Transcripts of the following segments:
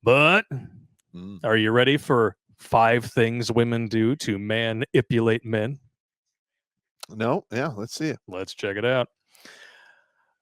But Mm. are you ready for 5 things women do to manipulate men? No, yeah, let's see it. Let's check it out.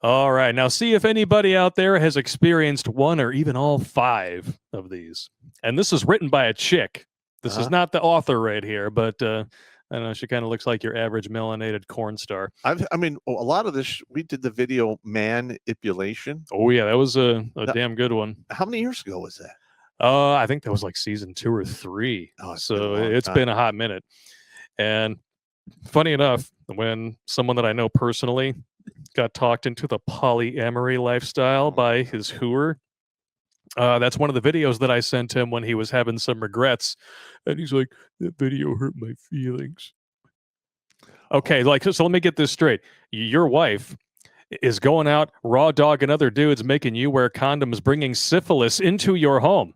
All right. Now, see if anybody out there has experienced one or even all 5 of these. And this is written by a chick. This is not the author right here, but I don't know. She kind of looks like your average melanated corn star. I mean, a lot of this, we did the video manipulation. Oh, yeah. That was a damn good one. How many years ago was that? I think that was like season 2 or 3. So it's been a hot minute. And funny enough, when someone that I know personally got talked into the polyamory lifestyle by his hooer, that's one of the videos that I sent him when he was having some regrets. And he's like, that video hurt my feelings. Okay, so let me get this straight. Your wife is going out, raw dogging other dudes, making you wear condoms, bringing syphilis into your home.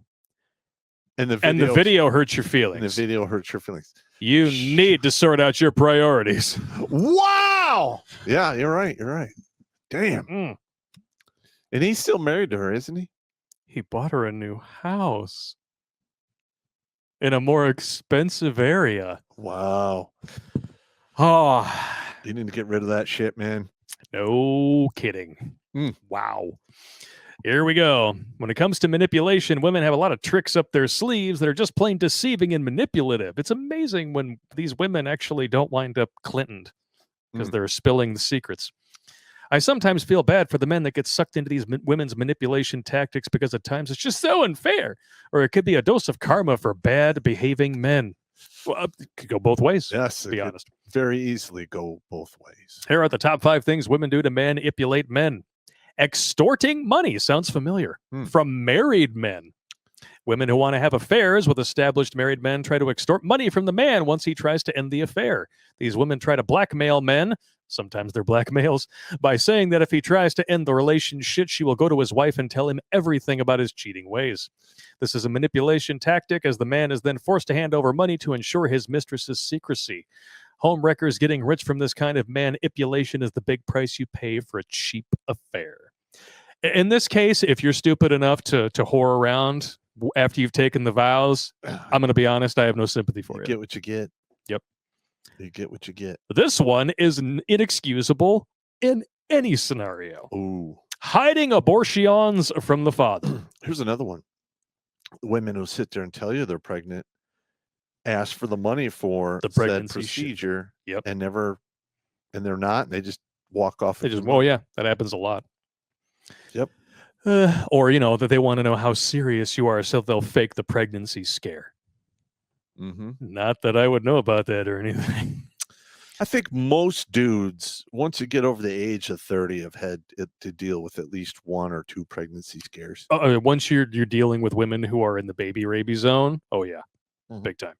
And the video hurts your feelings. And the video hurts your feelings. You need to sort out your priorities. Wow. Yeah, you're right. You're right. Damn. Mm. And he's still married to her, isn't he? He bought her a new house in a more expensive area. Wow. Oh. You need to get rid of that shit, man. No kidding. Wow. Here we go. When it comes to manipulation, women have a lot of tricks up their sleeves that are just plain deceiving and manipulative. It's amazing when these women actually don't wind up Clintoned because they're spilling the secrets. I sometimes feel bad for the men that get sucked into these women's manipulation tactics because at times it's just so unfair. Or it could be a dose of karma for bad behaving men. Well, it could go both ways. Yes, to be honest. Very easily go both ways. Here are the top 5 things women do to manipulate men. Extorting money sounds familiar from married men. Women who want to have affairs with established married men try to extort money from the man once he tries to end the affair. These women try to blackmail men, sometimes they're blackmails, by saying that if he tries to end the relationship, she will go to his wife and tell him everything about his cheating ways. This is a manipulation tactic as the man is then forced to hand over money to ensure his mistress's secrecy. Homewreckers getting rich from this kind of manipulation is the big price you pay for a cheap affair. In this case, if you're stupid enough to whore around after you've taken the vows, I'm going to be honest, I have no sympathy for you. You get what you get. Yep. You get what you get. This one is inexcusable in any scenario. Ooh. Hiding abortions from the father. Here's another one. Women who sit there and tell you they're pregnant, ask for the money for the said procedure, and they're not, and they just walk off. They just, oh yeah, that happens a lot. Yep. Or, that they want to know how serious you are, so they'll fake the pregnancy scare. Not that I would know about that or anything. I think most dudes, once you get over the age of 30, have had to deal with at least 1 or 2 pregnancy scares. Once you're dealing with women who are in the baby raby zone, oh yeah, big time.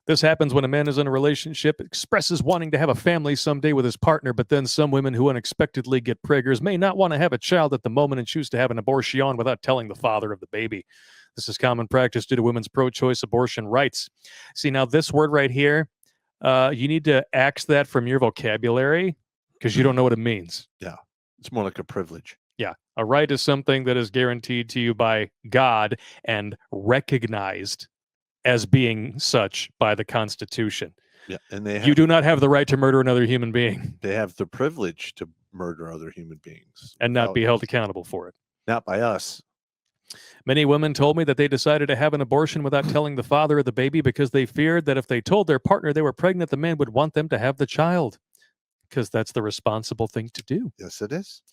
This happens when a man is in a relationship, expresses wanting to have a family someday with his partner, but then some women who unexpectedly get preggers may not want to have a child at the moment and choose to have an abortion without telling the father of the baby. This is common practice due to women's pro-choice abortion rights. See, now this word right here, you need to axe that from your vocabulary because you don't know what it means. Yeah, it's more like a privilege. Yeah, a right is something that is guaranteed to you by God and recognized as being such by the Constitution. Yeah, and you do not have the right to murder another human being. They have the privilege to murder other human beings. And not be held accountable for it. Not by us. Many women told me that they decided to have an abortion without telling the father of the baby because they feared that if they told their partner they were pregnant, the man would want them to have the child. Because that's the responsible thing to do. Yes, it is.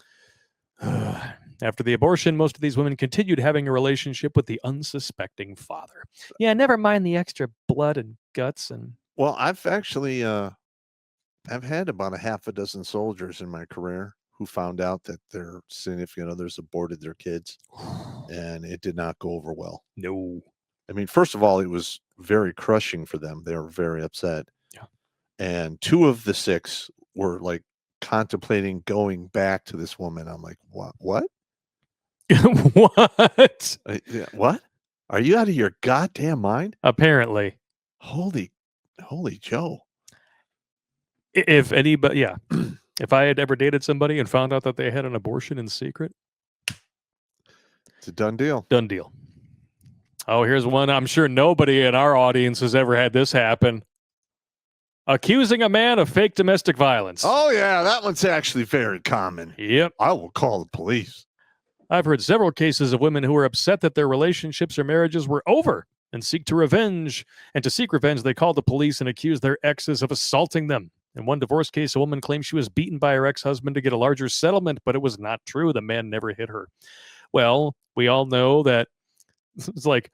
After the abortion, most of these women continued having a relationship with the unsuspecting father. Yeah, never mind the extra blood and guts and. Well, I've actually, I've had about a half a dozen soldiers in my career who found out that their significant others aborted their kids, and it did not go over well. No. I mean, first of all, it was very crushing for them. They were very upset. Yeah. And 2 of the 6 were like contemplating going back to this woman. I'm like, what? What? What? Are you out of your goddamn mind? Apparently. Holy Joe. If anybody, yeah. If I had ever dated somebody and found out that they had an abortion in secret. It's a done deal. Done deal. Oh, here's one. I'm sure nobody in our audience has ever had this happen. Accusing a man of fake domestic violence. Oh, yeah, that one's actually very common. Yep. I will call the police. I've heard several cases of women who are upset that their relationships or marriages were over and seek revenge. And to seek revenge, they call the police and accuse their exes of assaulting them. In one divorce case, a woman claimed she was beaten by her ex-husband to get a larger settlement, but it was not true. The man never hit her. Well, we all know that it's like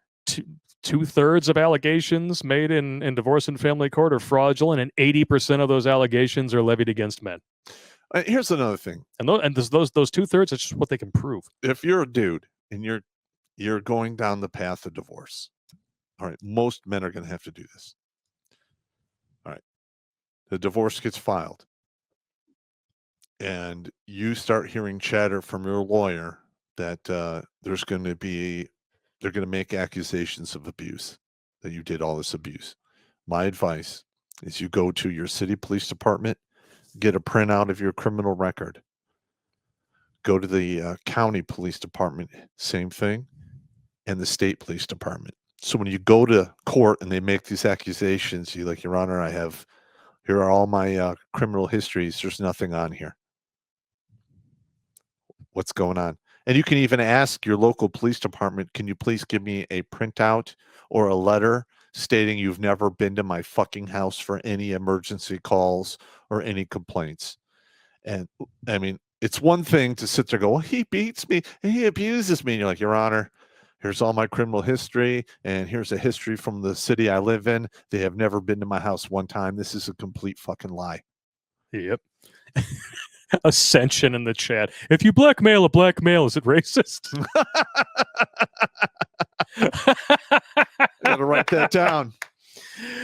two-thirds of allegations made in divorce and family court are fraudulent, and 80% of those allegations are levied against men. Here's another thing. And those two-thirds, it's just what they can prove. If you're a dude and you're going down the path of divorce, all right, most men are going to have to do this. All right. The divorce gets filed. And you start hearing chatter from your lawyer that they're going to make accusations of abuse, that you did all this abuse. My advice is you go to your city police department, get a printout of your criminal record. Go to the county police department, same thing, and the state police department. So when you go to court and they make these accusations, you're like, Your Honor, here are all my criminal histories. There's nothing on here. What's going on? And you can even ask your local police department, can you please give me a printout or a letter stating you've never been to my fucking house for any emergency calls or any complaints? And I mean, it's one thing to sit there and go, well, he beats me and he abuses me. And you're like, Your Honor, here's all my criminal history, and here's a history from the city I live in. They have never been to my house one time. This is a complete fucking lie. Yep. Ascension in the chat. If you blackmail a black male, is it racist? Gotta write that down.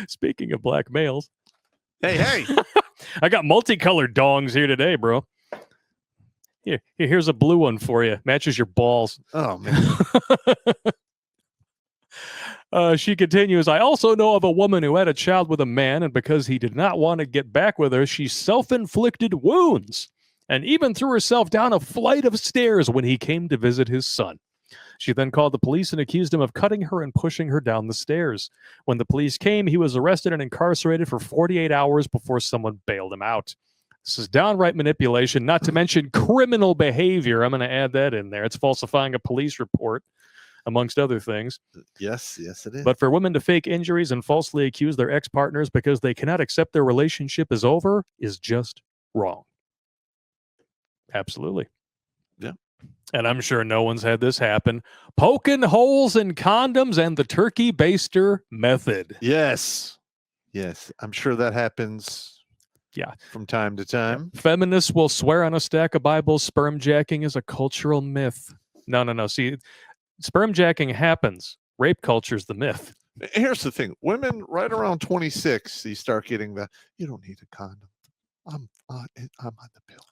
Speaking of black males. Hey. I got multicolored dongs here today, bro. Here's a blue one for you. Matches your balls. Oh, man. She continues, I also know of a woman who had a child with a man, and because he did not want to get back with her, she self-inflicted wounds and even threw herself down a flight of stairs when he came to visit his son. She then called the police and accused him of cutting her and pushing her down the stairs. When the police came, he was arrested and incarcerated for 48 hours before someone bailed him out. This is downright manipulation, not to mention criminal behavior. I'm going to add that in there. It's falsifying a police report, amongst other things. Yes, it is. But for women to fake injuries and falsely accuse their ex-partners because they cannot accept their relationship is over is just wrong. Absolutely. Yeah. And I'm sure no one's had this happen. Poking holes in condoms and the turkey baster method. Yes. I'm sure that happens. Yeah. From time to time. Feminists will swear on a stack of Bibles sperm jacking is a cultural myth. No. See, sperm jacking happens. Rape culture's the myth. Here's the thing. Women right around 26, you start getting you don't need a condom. I'm on the pill.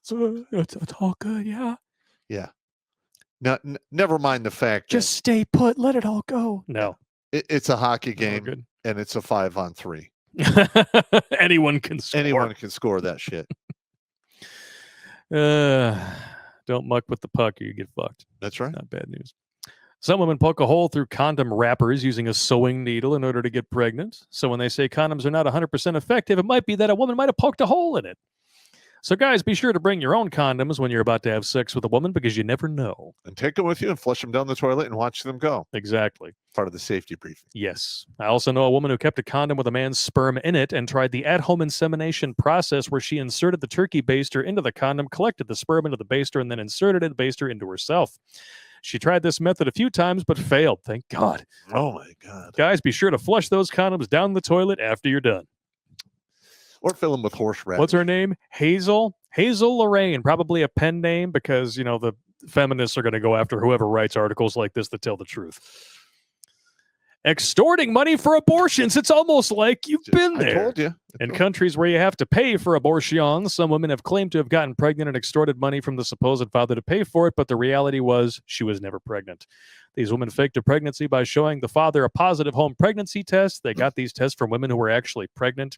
It's all good, yeah. Yeah. Never mind the fact just stay put, let it all go. No. It's a hockey game and it's a 5-on-3. Anyone can score that shit. Don't muck with the puck or you get fucked. That's right. Not bad news. Some women poke a hole through condom wrappers using a sewing needle in order to get pregnant. So when they say condoms are not 100% effective, it might be that a woman might have poked a hole in it. So guys, be sure to bring your own condoms when you're about to have sex with a woman because you never know. And take them with you and flush them down the toilet and watch them go. Exactly. Part of the safety briefing. Yes. I also know a woman who kept a condom with a man's sperm in it and tried the at-home insemination process where she inserted the turkey baster into the condom, collected the sperm into the baster, and then inserted the baster into herself. She tried this method a few times but failed. Thank God. Oh, my God. Guys, be sure to flush those condoms down the toilet after you're done. Or fill them with horseradish. What's her name? Hazel Lorraine. Probably a pen name because, the feminists are going to go after whoever writes articles like this that tell the truth. Extorting money for abortions. It's almost like you've been there. I told you. In countries where you have to pay for abortions, some women have claimed to have gotten pregnant and extorted money from the supposed father to pay for it, but the reality was she was never pregnant. These women faked a pregnancy by showing the father a positive home pregnancy test. They got these tests from women who were actually pregnant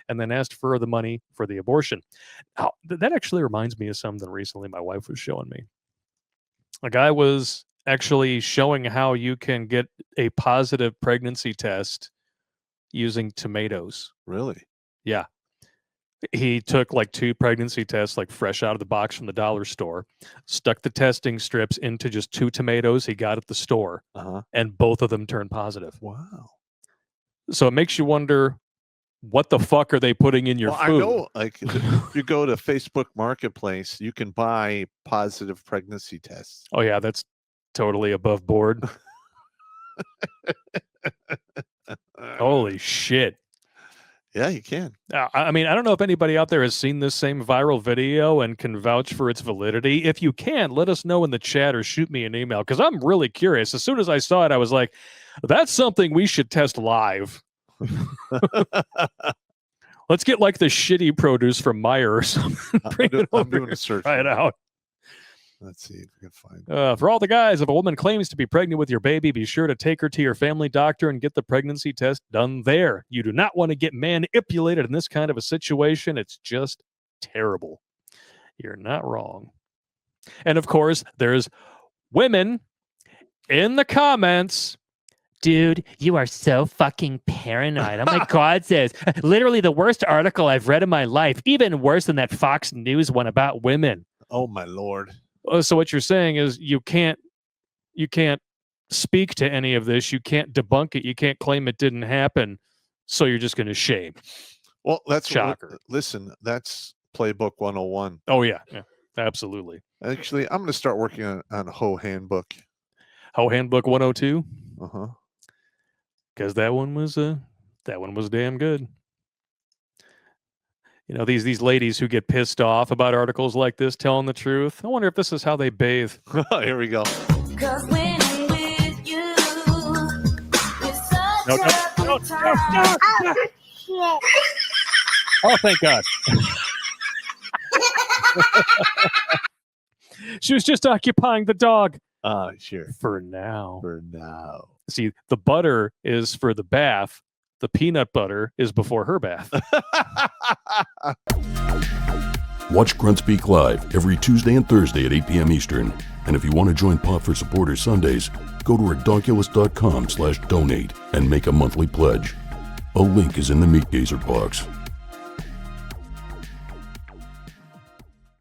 and then asked for the money for the abortion. Now, that actually reminds me of something recently my wife was showing me. A guy was actually showing how you can get a positive pregnancy test using tomatoes. Really? Yeah. He took like 2 pregnancy tests, like fresh out of the box from the dollar store, stuck the testing strips into just 2 tomatoes he got at the store, and both of them turned positive. Wow. So it makes you wonder, what the fuck are they putting in your food? I know, like, if you go to Facebook Marketplace, you can buy positive pregnancy tests. Oh, yeah, that's totally above board. Holy shit. Yeah, you can. I mean, I don't know if anybody out there has seen this same viral video and can vouch for its validity. If you can, let us know in the chat or shoot me an email, because I'm really curious. As soon as I saw it, I was like, that's something we should test live. Let's get like the shitty produce from Meyer or something. I'm doing a search. Try it out. Let's see if we can find. For all the guys, if a woman claims to be pregnant with your baby, be sure to take her to your family doctor and get the pregnancy test done there. You do not want to get manipulated in this kind of a situation. It's just terrible. You're not wrong. And of course, there's women in the comments. Dude, you are so fucking paranoid. Oh my God, says literally the worst article I've read in my life, even worse than that Fox News one about women. Oh my Lord. So what you're saying is you can't speak to any of this. You can't debunk it. You can't claim it didn't happen. So you're just going to shame. Well, that's shocker. Listen, that's Playbook 101. Oh yeah, absolutely. Actually, I'm going to start working on a Hoe Handbook. Hoe Handbook 102. Uh-huh. Because that one was damn good. You know, these ladies who get pissed off about articles like this telling the truth. I wonder if this is how they bathe. Here we go. Cause when I'm with you, it's such No. Oh, thank God. She was just occupying the dog. Sure. For now. See, the butter is for the bath. The peanut butter is before her bath. Watch Grunt Speak live every Tuesday and Thursday at 8 p.m. Eastern. And if you want to join Pop for Supporters Sundays, go to redonkulous.com/donate and make a monthly pledge. A link is in the Meat Gazer box.